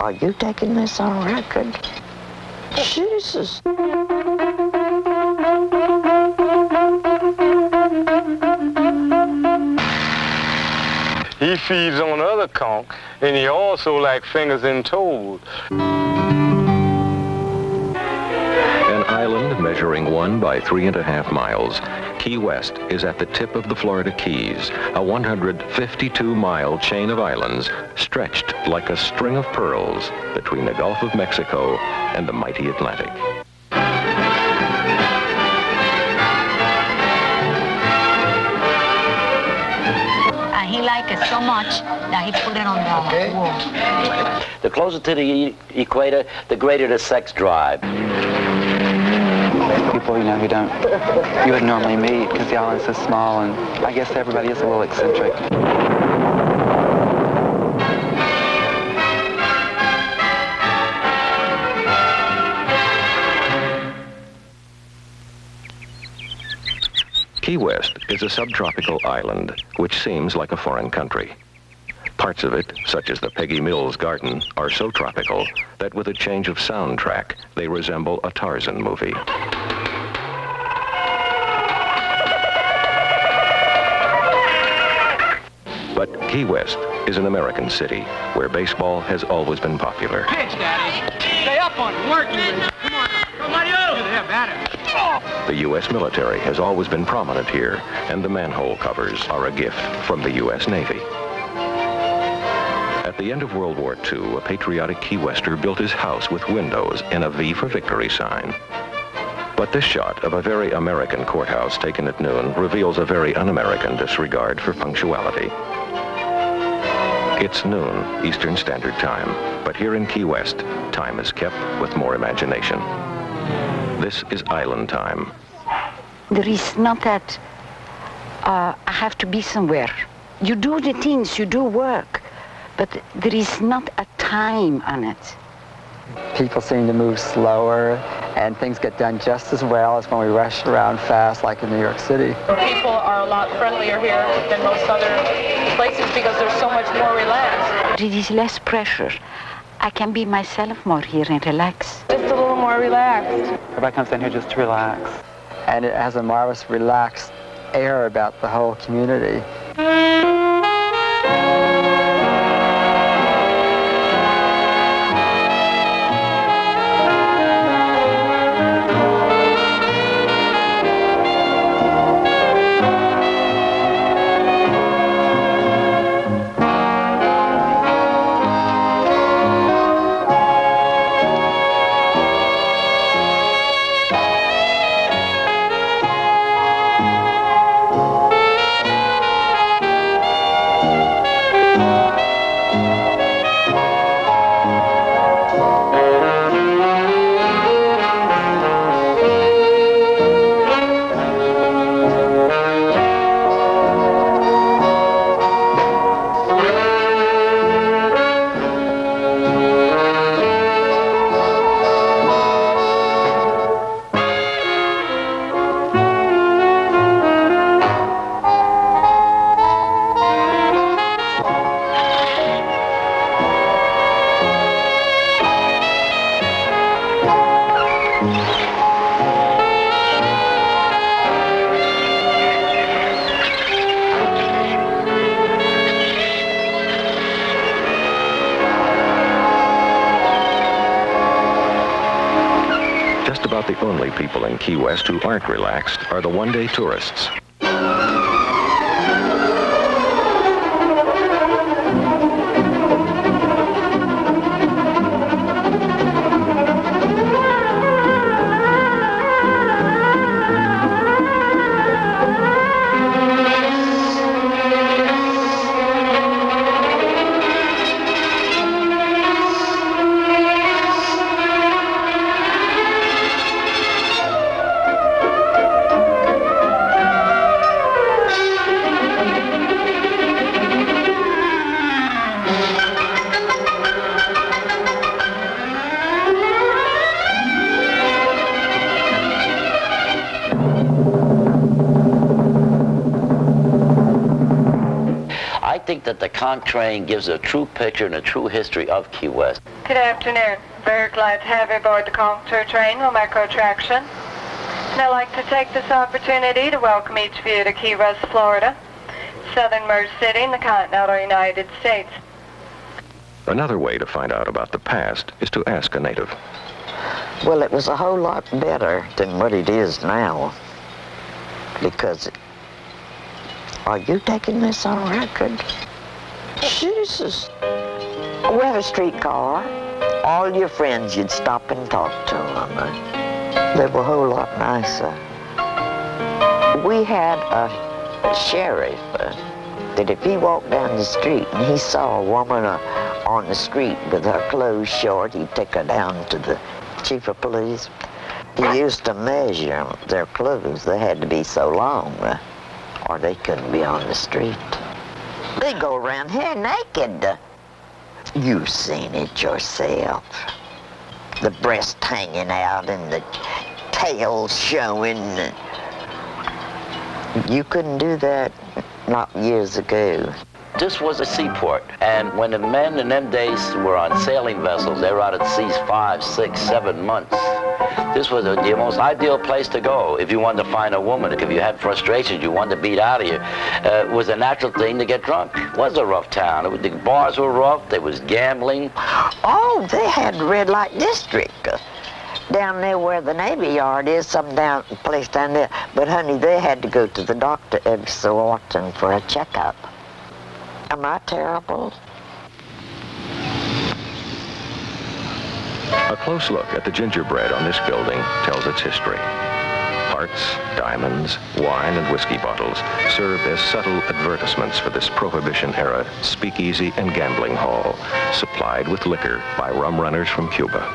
Are you taking this on record? Jesus. He feeds on other conch, and he also like fingers and toes. An island measuring 1 by 3.5 miles, Key West is at the tip of the Florida Keys, a 152-mile chain of islands stretched like a string of pearls between the Gulf of Mexico and the mighty Atlantic. He liked it so much that he put it on the wall. The closer to the equator, the greater the sex drive. People, who you would normally meet because the island's so small, and I guess everybody is a little eccentric. Key West is a subtropical island, which seems like a foreign country. Parts of it, such as the Peggy Mills Garden, are so tropical that with a change of soundtrack, they resemble a Tarzan movie. But Key West is an American city where baseball has always been popular. Pitch, Daddy. Stay up on it. Working. Come on. Go, Mario. Yeah, batter. The U.S. military has always been prominent here, and the manhole covers are a gift from the U.S. Navy. At the end of World War II, a patriotic Key Wester built his house with windows and a V for Victory sign. But this shot of a very American courthouse taken at noon reveals a very un-American disregard for punctuality. It's noon, Eastern Standard Time, but here in Key West, time is kept with more imagination. This is island time. There is not that I have to be somewhere. You do the things, you do work, but there is not a time on it. People seem to move slower, and things get done just as well as when we rush around fast like in New York City. People are a lot friendlier here than most other places because they're so much more relaxed. It is less pressure. I can be myself more here and relax. Just a little more relaxed. Everybody comes in here just to relax. And it has a marvelous relaxed air about the whole community. Just about the only people in Key West who aren't relaxed are the one-day tourists. think that the conch train gives a true picture and a true history of Key West. Good afternoon. Very glad to have you aboard the conch train with Micro Attraction. And I'd like to take this opportunity to welcome each of you to Key West, Florida, southernmost city in the continental United States. Another way to find out about the past is to ask a native. Well, it was a whole lot better than what it is now. Because, are you taking this on record? Jesus. We have a streetcar. All your friends, you'd stop and talk to them. They were a whole lot nicer. We had a sheriff that if he walked down the street and he saw a woman on the street with her clothes short, he'd take her down to the chief of police. He used to measure their clothes. They had to be so long or they couldn't be on the street. They go around here naked. You've seen it yourself. The breast hanging out and the tail showing. You couldn't do that not years ago. This was a seaport, and when the men in them days were on sailing vessels, they were out at sea 5, 6, 7 months. This was the most ideal place to go if you wanted to find a woman. If you had frustrations, you wanted to beat out of you. It was a natural thing to get drunk. It was a rough town. The bars were rough. There was gambling. Oh, they had the red light district. Down there where the Navy Yard is, some place down there. But honey, they had to go to the doctor every so often for a checkup. Am I terrible? A close look at the gingerbread on this building tells its history. Hearts, diamonds, wine, and whiskey bottles served as subtle advertisements for this Prohibition-era speakeasy and gambling hall, supplied with liquor by rum runners from Cuba.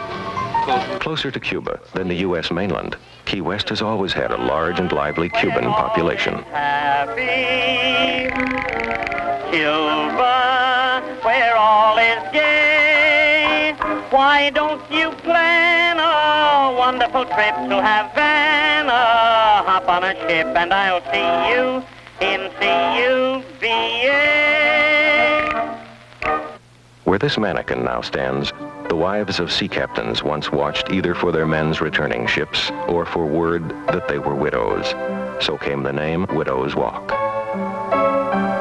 Closer to Cuba than the U.S. mainland, Key West has always had a large and lively Cuban population. Happy Cuba, where all is gay. Why don't you plan a wonderful trip to Havana? Hop on a ship and I'll see you in CUBA. Where this mannequin now stands, the wives of sea captains once watched either for their men's returning ships or for word that they were widows. So came the name Widow's Walk.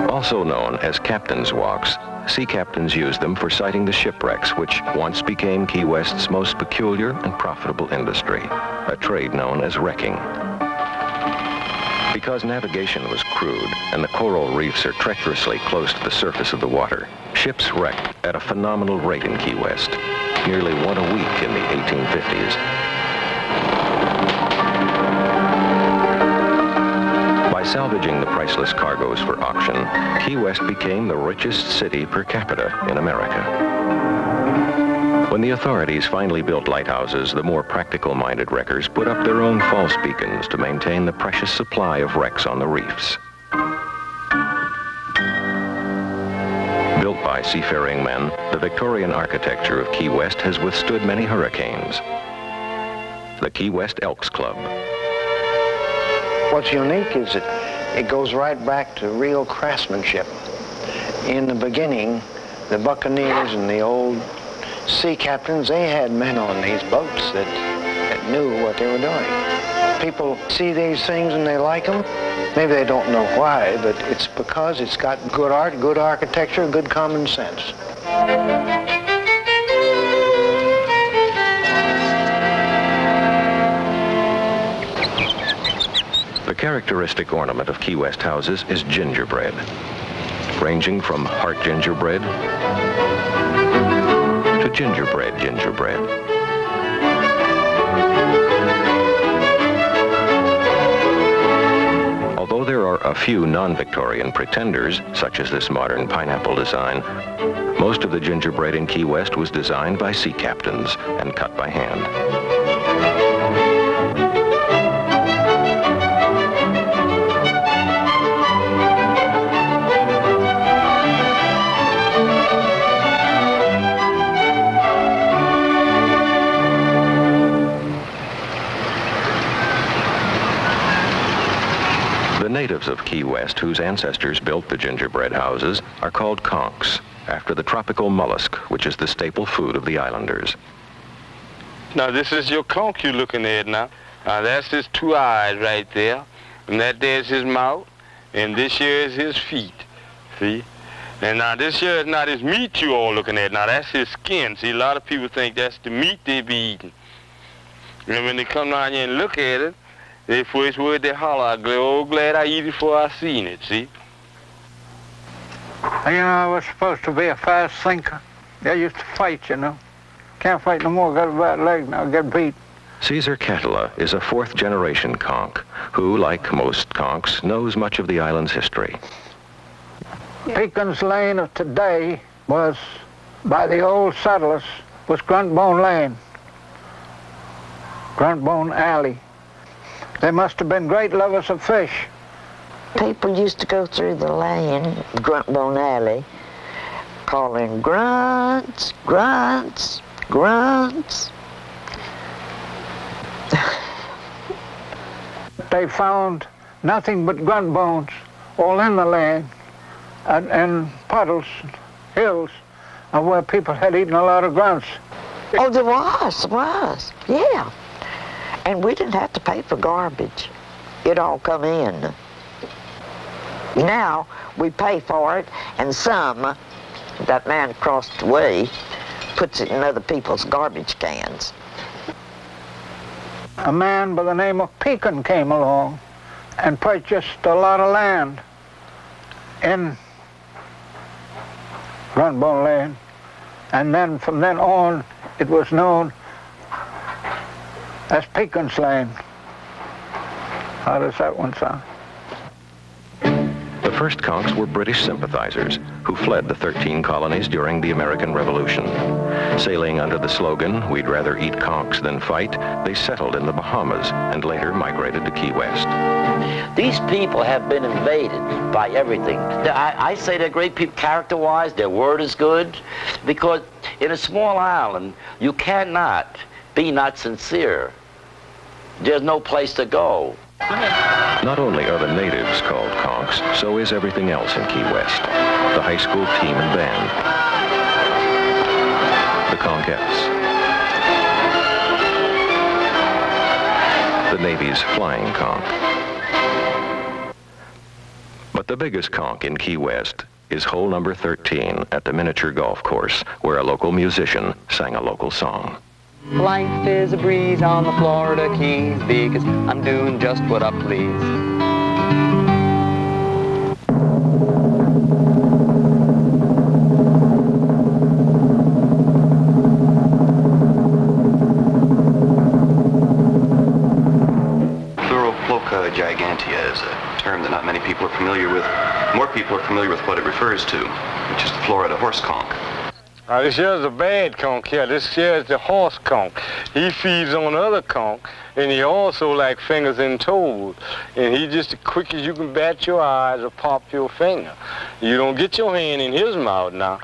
Also known as Captain's Walks, sea captains used them for sighting the shipwrecks which once became Key West's most peculiar and profitable industry, a trade known as wrecking. Because navigation was crude and the coral reefs are treacherously close to the surface of the water, ships wrecked at a phenomenal rate in Key West, nearly one a week in the 1850s. By salvaging the priceless cargoes for auction, Key West became the richest city per capita in America. When the authorities finally built lighthouses, the more practical-minded wreckers put up their own false beacons to maintain the precious supply of wrecks on the reefs. Built by seafaring men, the Victorian architecture of Key West has withstood many hurricanes. The Key West Elks Club. What's unique is that it goes right back to real craftsmanship. In the beginning, the buccaneers and the old sea captains, they had men on these boats that knew what they were doing. People see these things and they like them. Maybe they don't know why, but it's because it's got good art, good architecture, good common sense. The characteristic ornament of Key West houses is gingerbread, ranging from heart gingerbread to gingerbread. Although there are a few non-Victorian pretenders, such as this modern pineapple design, most of the gingerbread in Key West was designed by sea captains and cut by hand. The natives of Key West, whose ancestors built the gingerbread houses, are called conchs, after the tropical mollusk, which is the staple food of the islanders. Now, this is your conch you're looking at now. That's his two eyes right there. And that there's his mouth. And this here is his feet. See? And now this here is not his meat you all looking at. Now, that's his skin. See, a lot of people think that's the meat they be eating. And when they come down here and look at it, they first word they holler, oh, glad I eat it before I seen it, see? You know, I was supposed to be a fast thinker. I used to fight, you know. Can't fight no more, got a bad leg now, get beat. Caesar Catala is a fourth-generation conch who, like most conchs, knows much of the island's history. Pekin's Lane of today was, by the old settlers, was Gruntbone Lane. Gruntbone Alley. They must have been great lovers of fish. People used to go through the lane, Gruntbone Alley, calling grunts, grunts, grunts. They found nothing but grunt bones all in the land and puddles, hills of where people had eaten a lot of grunts. Oh, there was, yeah. And we didn't have to pay for garbage. It all come in. Now we pay for it, and some, that man across the way, puts it in other people's garbage cans. A man by the name of Pekin came along and purchased a lot of land in Gruntbone Lane, and then from then on it was known as Pekin's Lane. How does that one sound? The first conchs were British sympathizers who fled the 13 colonies during the American Revolution. Sailing under the slogan, "We'd rather eat conchs than fight," they settled in the Bahamas and later migrated to Key West. These people have been invaded by everything. I say they're great people character-wise, their word is good, because in a small island, you cannot be not sincere. There's no place to go. Not only are the natives called conchs, so is everything else in Key West. The high school team and band, the conchettes, the Navy's flying conch. But the biggest conch in Key West is hole number 13 at the miniature golf course, where a local musician sang a local song. Life is a breeze on the Florida Keys because I'm doing just what I please. Pleuroploca gigantea is a term that not many people are familiar with. More people are familiar with what it refers to, which is the Florida horse conch. This here is a bad conch here. This here is the horse conch. He feeds on other conch, and he also like fingers and toes. And he just as quick as you can bat your eyes or pop your finger. You don't get your hand in his mouth now,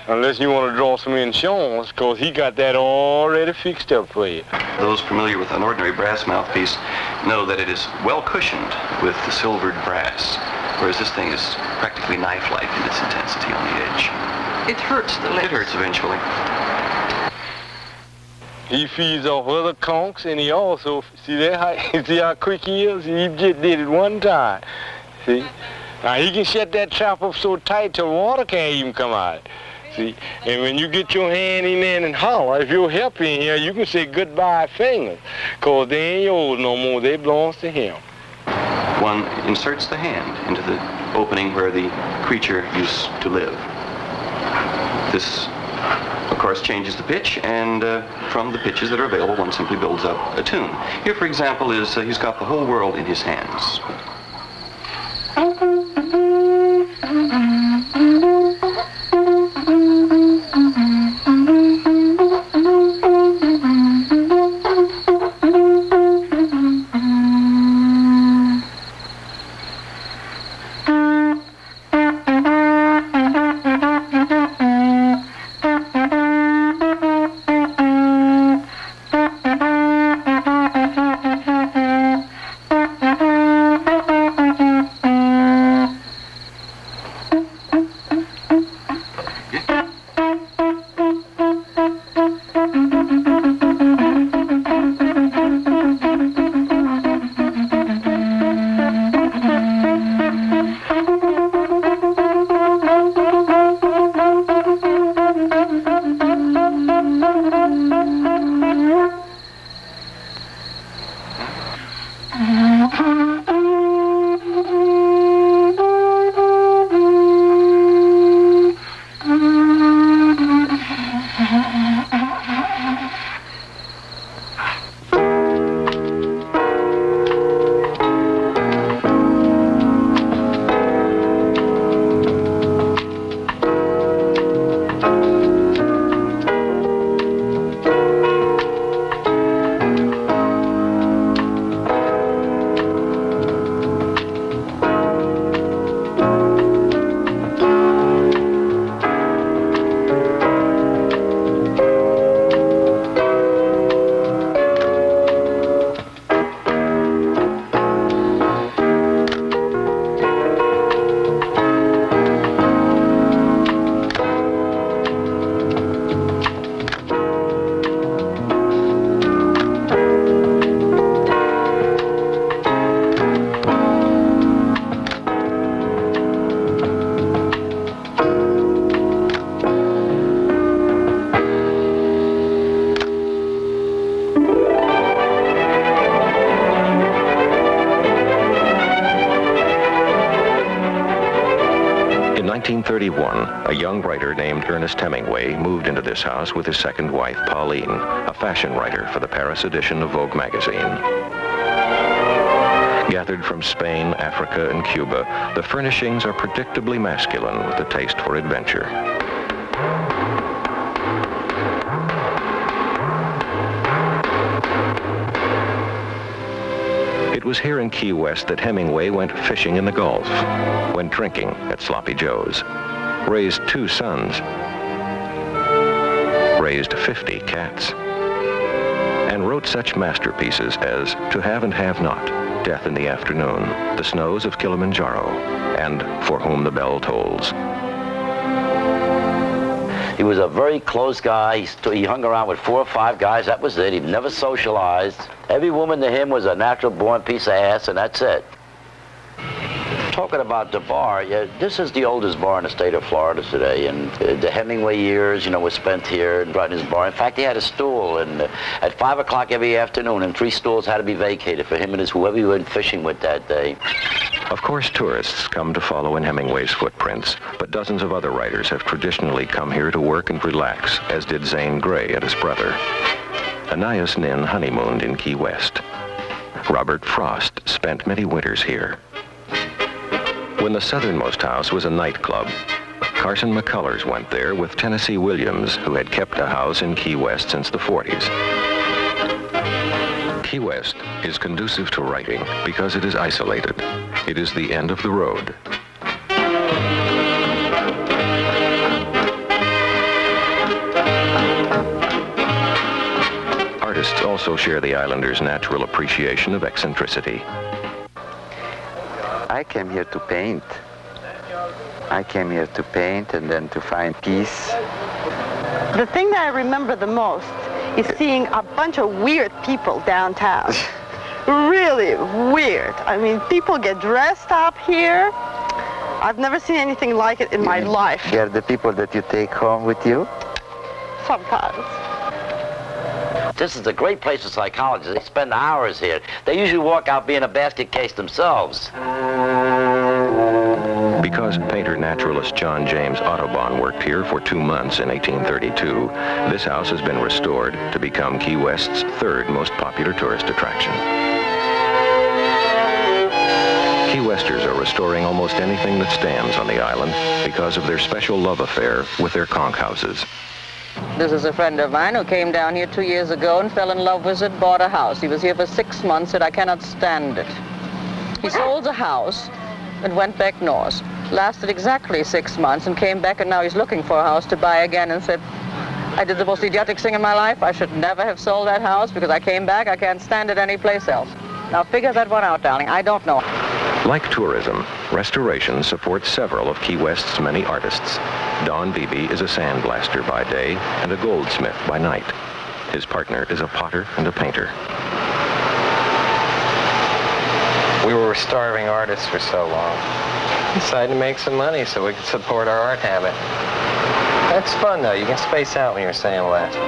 unless you want to draw some insurance, because he got that already fixed up for you. Those familiar with an ordinary brass mouthpiece know that it is well cushioned with the silvered brass, whereas this thing is practically knife-like in its intensity on the edge. It hurts the lips. It hurts eventually. He feeds off other conchs, and he also, see how quick he is? He just did it one time. See? Now he can shut that trap up so tight till water can't even come out. See? And when you get your hand in there and holler, if you're helping in here, you can say goodbye fingers, because they ain't yours no more, they belongs to him. One inserts the hand into the opening where the creature used to live. This, of course, changes the pitch, and from the pitches that are available, one simply builds up a tune. Here, for example, is he's got the whole world in his hands. 1931, a young writer named Ernest Hemingway moved into this house with his second wife, Pauline, a fashion writer for the Paris edition of Vogue magazine. Gathered from Spain, Africa, and Cuba, the furnishings are predictably masculine with a taste for adventure. It was here in Key West that Hemingway went fishing in the Gulf, went drinking at Sloppy Joe's, raised 2 sons, raised 50 cats, and wrote such masterpieces as To Have and Have Not, Death in the Afternoon, The Snows of Kilimanjaro, and For Whom the Bell Tolls. He was a very close guy. He hung around with 4 or 5 guys. That was it. He never socialized. Every woman to him was a natural-born piece of ass, and that's it. Talking about the bar, yeah, this is the oldest bar in the state of Florida today, and the Hemingway years, you know, were spent here and right in his bar. In fact, he had a stool, and at 5 o'clock every afternoon, and 3 stools had to be vacated for him and his whoever he went fishing with that day. Of course, tourists come to follow in Hemingway's footprints, but dozens of other writers have traditionally come here to work and relax, as did Zane Grey and his brother. Anais Nin honeymooned in Key West. Robert Frost spent many winters here. When the southernmost house was a nightclub, Carson McCullers went there with Tennessee Williams, who had kept a house in Key West since the 40s. Key West is conducive to writing because it is isolated. It is the end of the road. Artists also share the islanders' natural appreciation of eccentricity. I came here to paint. I came here to paint and then to find peace. The thing that I remember the most is seeing a bunch of weird people downtown. Really weird. I mean, people get dressed up here. I've never seen anything like it in my life. They're the people that you take home with you? Sometimes. This is a great place for psychologists. They spend hours here. They usually walk out being a basket case themselves. Because painter-naturalist John James Audubon worked here for 2 months in 1832, this house has been restored to become Key West's 3rd most popular tourist attraction. Key Westers are restoring almost anything that stands on the island because of their special love affair with their conch houses. This is a friend of mine who came down here 2 years ago and fell in love with it, bought a house. He was here for 6 months, said, I cannot stand it. He sold the house and went back north. Lasted exactly 6 months and came back, and now he's looking for a house to buy again and said, I did the most idiotic thing in my life. I should never have sold that house because I came back. I can't stand it anyplace else. Now figure that one out, darling. I don't know. Like tourism, restoration supports several of Key West's many artists. Don Beebe is a sandblaster by day and a goldsmith by night. His partner is a potter and a painter. We were starving artists for so long. We decided to make some money so we could support our art habit. That's fun, though. You can space out when you're sandblasting.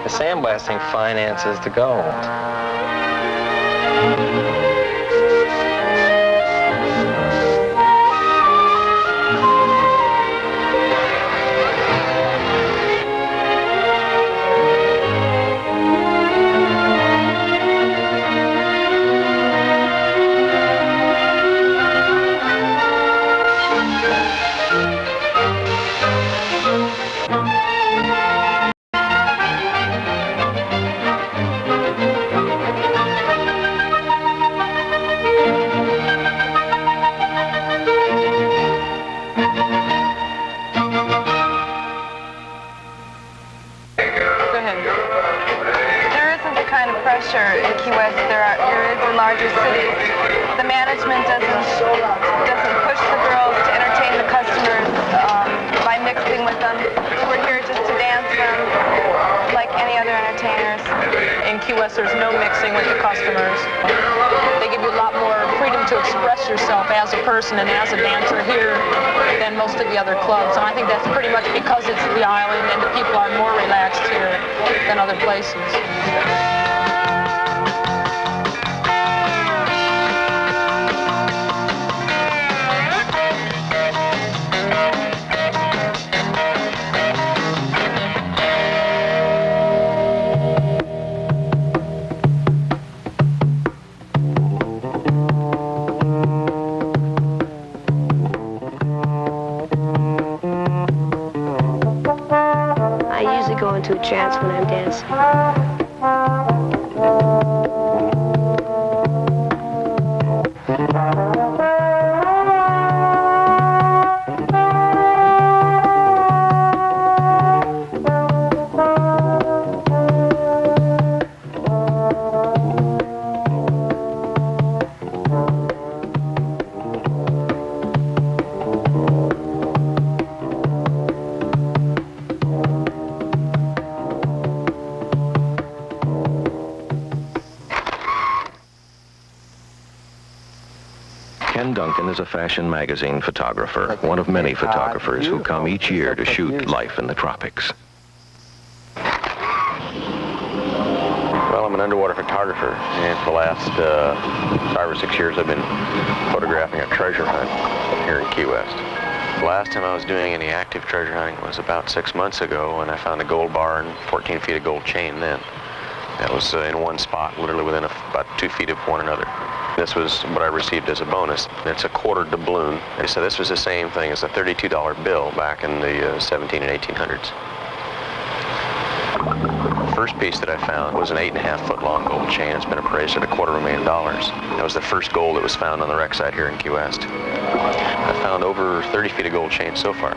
Sandblasting finances the gold. West, there's no mixing with the customers. They give you a lot more freedom to express yourself as a person and as a dancer here than most of the other clubs. And I think that's pretty much because it's the island and the people are more relaxed here than other places. Go into a trance when I'm dancing. Ken Duncan is a fashion magazine photographer, one of many photographers who come each year to shoot life in the tropics. Well, I'm an underwater photographer, and for the last 5 or 6 years I've been photographing a treasure hunt here in Key West. The last time I was doing any active treasure hunting was about 6 months ago, and I found a gold bar and 14 feet of gold chain then. That was in one spot, literally within about 2 feet of one another. This was what I received as a bonus. It's a quarter doubloon. So this was the same thing as a $32 bill back in the 17 and 1800s. The first piece that I found was an 8.5-foot long gold chain. It's been appraised at $250,000. That was the first gold that was found on the wreck site here in Key West. I found over 30 feet of gold chain so far.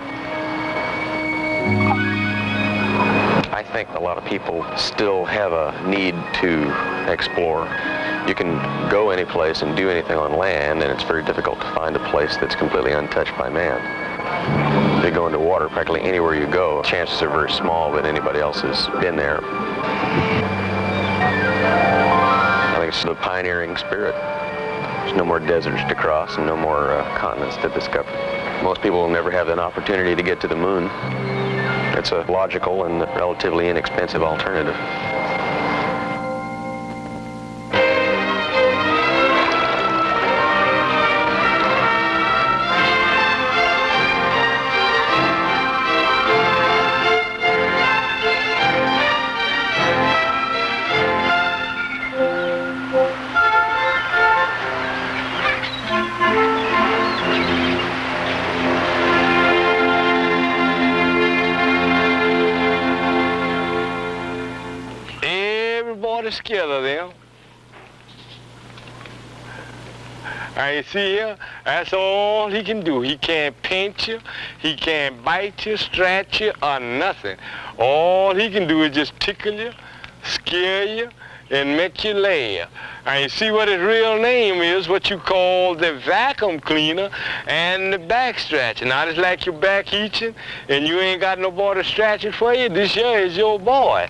I think a lot of people still have a need to explore. You can go any place and do anything on land, and it's very difficult to find a place that's completely untouched by man. If you go into water, practically anywhere you go, chances are very small that anybody else has been there. I think it's the pioneering spirit. There's no more deserts to cross and no more continents to discover. Most people will never have an opportunity to get to the moon. It's a logical and relatively inexpensive alternative. Scared of them. I see here, that's all he can do. He can't pinch you, he can't bite you, scratch you, or nothing. All he can do is just tickle you, scare you, and make you laugh. And you see what his real name is, what you call the vacuum cleaner and the back scratcher. Now, it's like your back itching, and you ain't got no boy to scratch it for you. This here is your boy.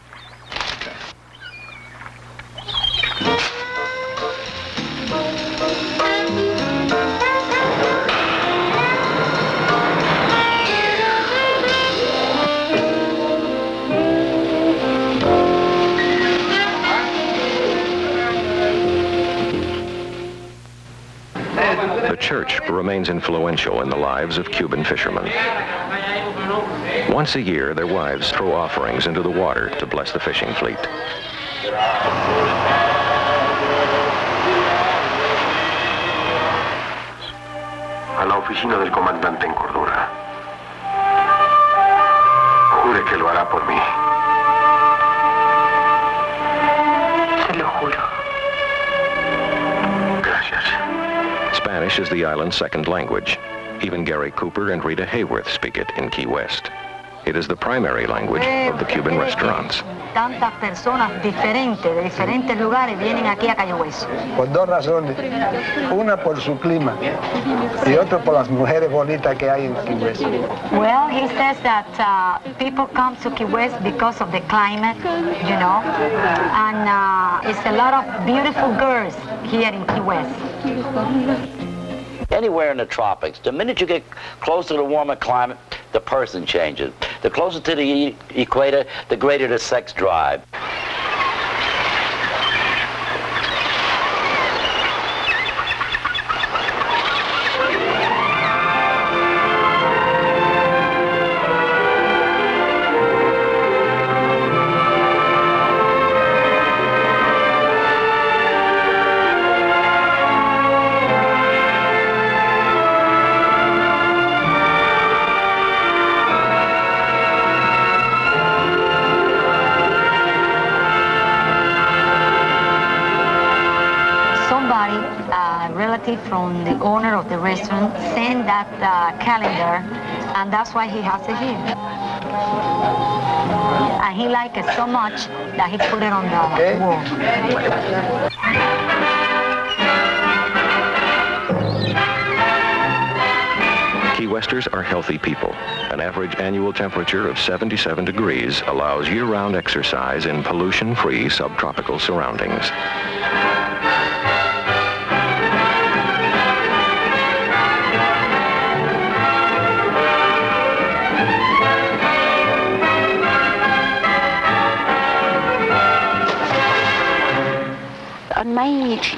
The church remains influential in the lives of Cuban fishermen. Once a year, their wives throw offerings into the water to bless the fishing fleet. A la oficina del comandante en Cordura. Jure que lo hará por mí. Se lo juro. Gracias. Spanish is the island's second language. Even Gary Cooper and Rita Hayworth speak it in Key West. It is the primary language of the Cuban restaurants. Tantas personas diferentes, de diferentes lugares, vienen aquí a Cayo Hueso. Por dos razones. Una por su clima y otra por las mujeres bonitas que hay en Key West. Well, he says that people come to Key West because of the climate, you know, and it's a lot of beautiful girls here in Key West. Anywhere in the tropics, the minute you get closer to the warmer climate, the person changes. The closer to the equator, the greater the sex drive. From the owner of the restaurant sent that calendar, and that's why he has it here. And he liked it so much that he put it on the wall. Key Westers are healthy people. An average annual temperature of 77 degrees allows year-round exercise in pollution-free subtropical surroundings.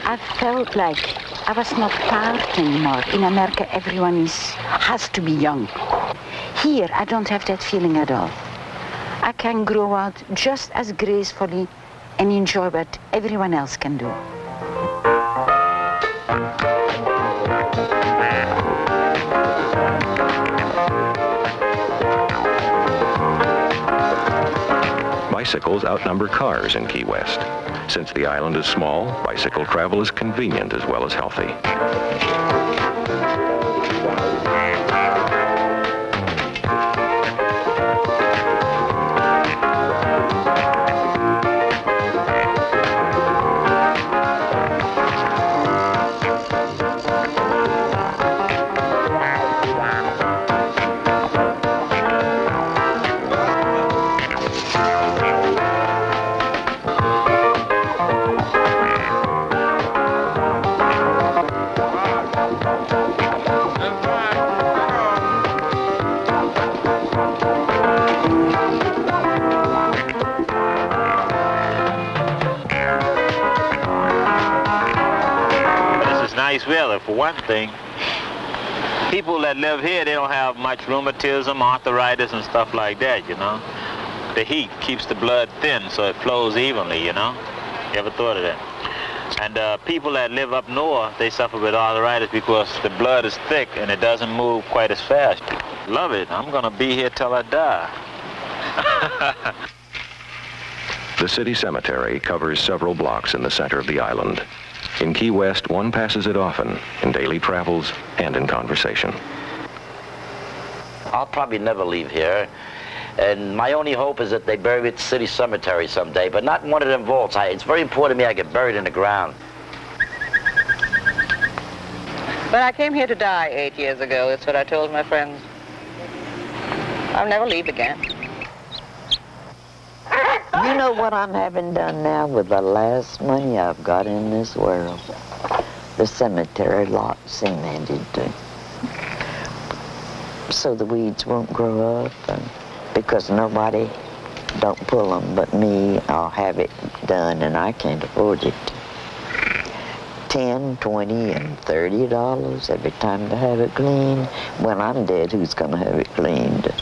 I felt like I was not part anymore. In America, everyone has to be young. Here, I don't have that feeling at all. I can grow out just as gracefully and enjoy what everyone else can do. Bicycles outnumber cars in Key West. Since the island is small, bicycle travel is convenient as well as healthy. Nice weather, for one thing. People that live here, they don't have much rheumatism, arthritis, and stuff like that, you know. The heat keeps the blood thin, so it flows evenly, you know. You ever thought of that? And people that live up north, they suffer with arthritis because the blood is thick and it doesn't move quite as fast. Love it. I'm gonna be here till I die. The city cemetery covers several blocks in the center of the island. In Key West, one passes it often, in daily travels and in conversation. I'll probably never leave here. And my only hope is that they bury me at the city cemetery someday, but not in one of them vaults. It's very important to me I get buried in the ground. But I came here to die 8 years ago. That's what I told my friends. I'll never leave again. You know what I'm having done now with the last money I've got in this world? The cemetery lot cemented too. So the weeds won't grow up, and because nobody don't pull them but me, I'll have it done, and I can't afford it. $10, $20, and $30 every time to have it cleaned. When I'm dead, who's gonna have it cleaned?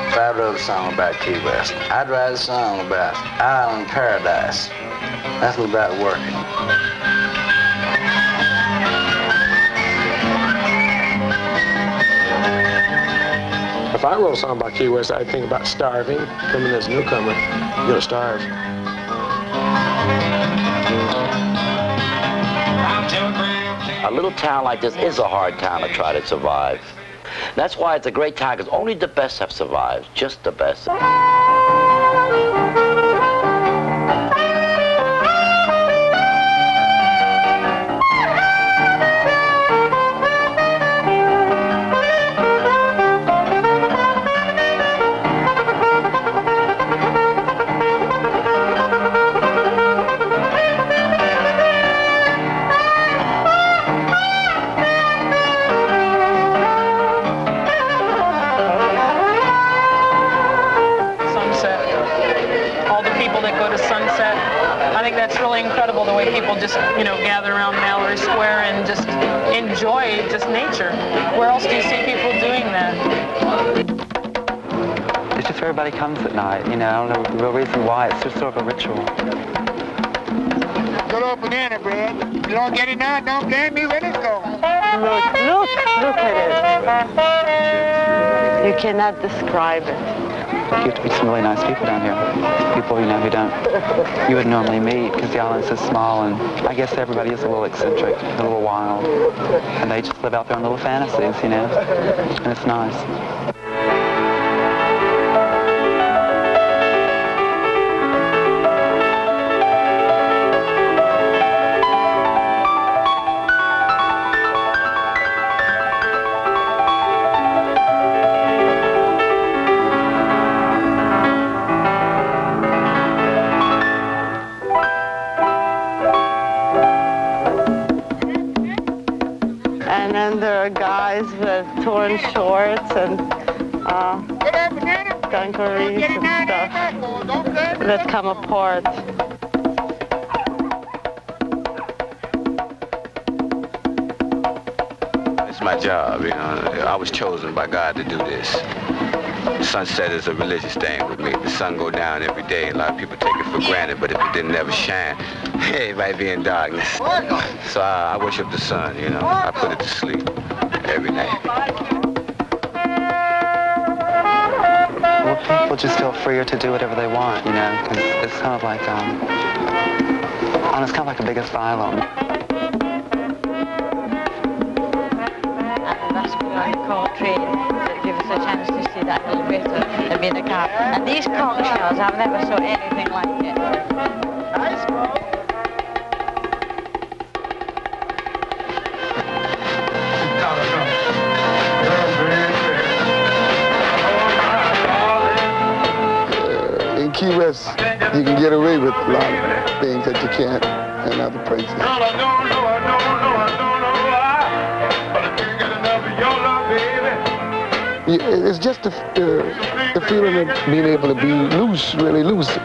If I wrote a song about Key West, I'd write a song about island paradise. Nothing about working. If I wrote a song about Key West, I'd think about starving. Coming as a newcomer, you're gonna starve. A little town like this is a hard town to try to survive. That's why it's a great town, because only the best have survived, just the best. Incredible the way people just, you know, gather around Mallory Square and just enjoy just nature. Where else do you see people doing that? It's just everybody comes at night, you know. I don't know the real reason why. It's just sort of a ritual. Good old banana bread. You don't get it now, don't blame me when it's gone. Look at it. You cannot describe it. You have to meet some really nice people down here. People, you know, you would normally meet because the island's so small, and I guess everybody is a little eccentric, a little wild. And they just live out their own little fantasies, you know, and it's nice. With torn shorts and dungarees and stuff that come apart. It's my job, you know. I was chosen by God to do this. Sunset is a religious thing with me. The sun go down every day. A lot of people take it for granted, but if it didn't ever shine, everybody be in darkness. So I worship the sun, you know. I put it to sleep every night. Well, people just feel freer to do whatever they want, you know, because it's kind of like, it's kind of like a big asylum. That's what I call trade. That gives us a chance to see that little bit of the car. And these conch shells, I've never saw anything like it. Nice, In Key West, you can get away with a lot of things that you can't in other places. It's just the feeling of being able to be loose, really loose.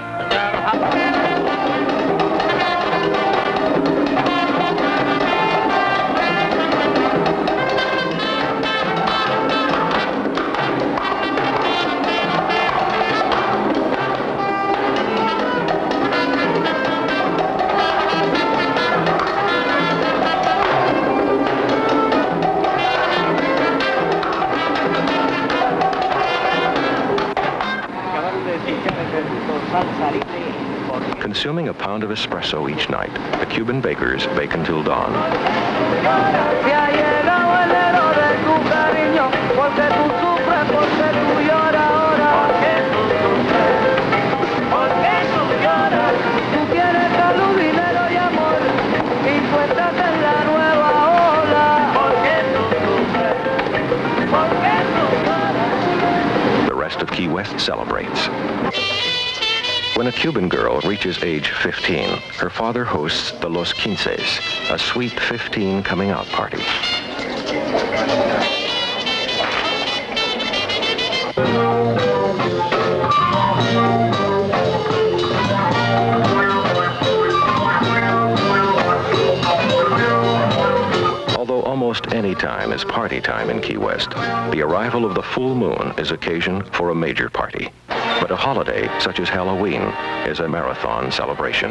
Consuming a pound of espresso each night, the Cuban bakers bake until dawn. The rest of Key West celebrates. When a Cuban girl reaches age 15, her father hosts the Los Quinces, a sweet 15 coming out party. Although almost any time is party time in Key West, the arrival of the full moon is occasion for a major party. But a holiday, such as Halloween, is a marathon celebration.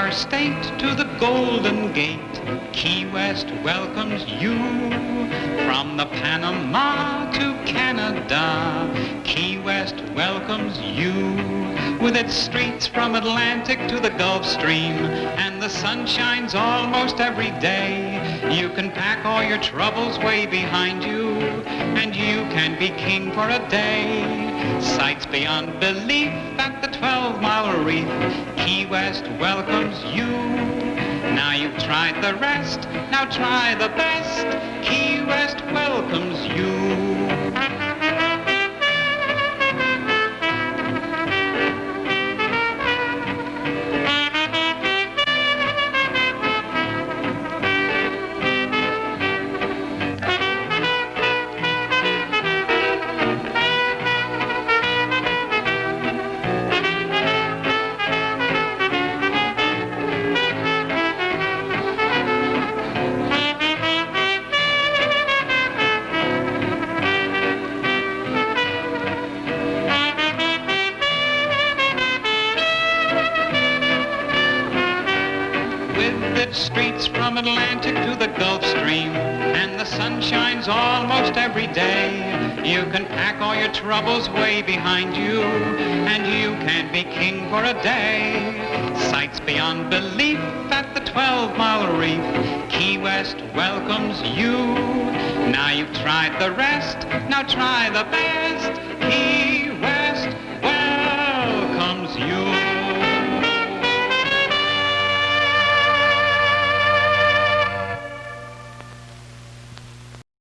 our state to the Golden Gate, Key West welcomes you. From the Panama to Canada, Key West welcomes you. With its streets from Atlantic to the Gulf Stream, and the sun shines almost every day, you can pack all your troubles way behind you, and you can be king for a day. Sights beyond belief at the 12-mile reef, Key West welcomes you. Now you've tried the rest, now try the best, Key West welcomes you. Streets from Atlantic to the Gulf Stream, and the sun shines almost every day. You can pack all your troubles way behind you, and you can be king for a day. Sights beyond belief at the 12-mile reef, Key West welcomes you. Now you've tried the rest, now try the best, Key West welcomes you.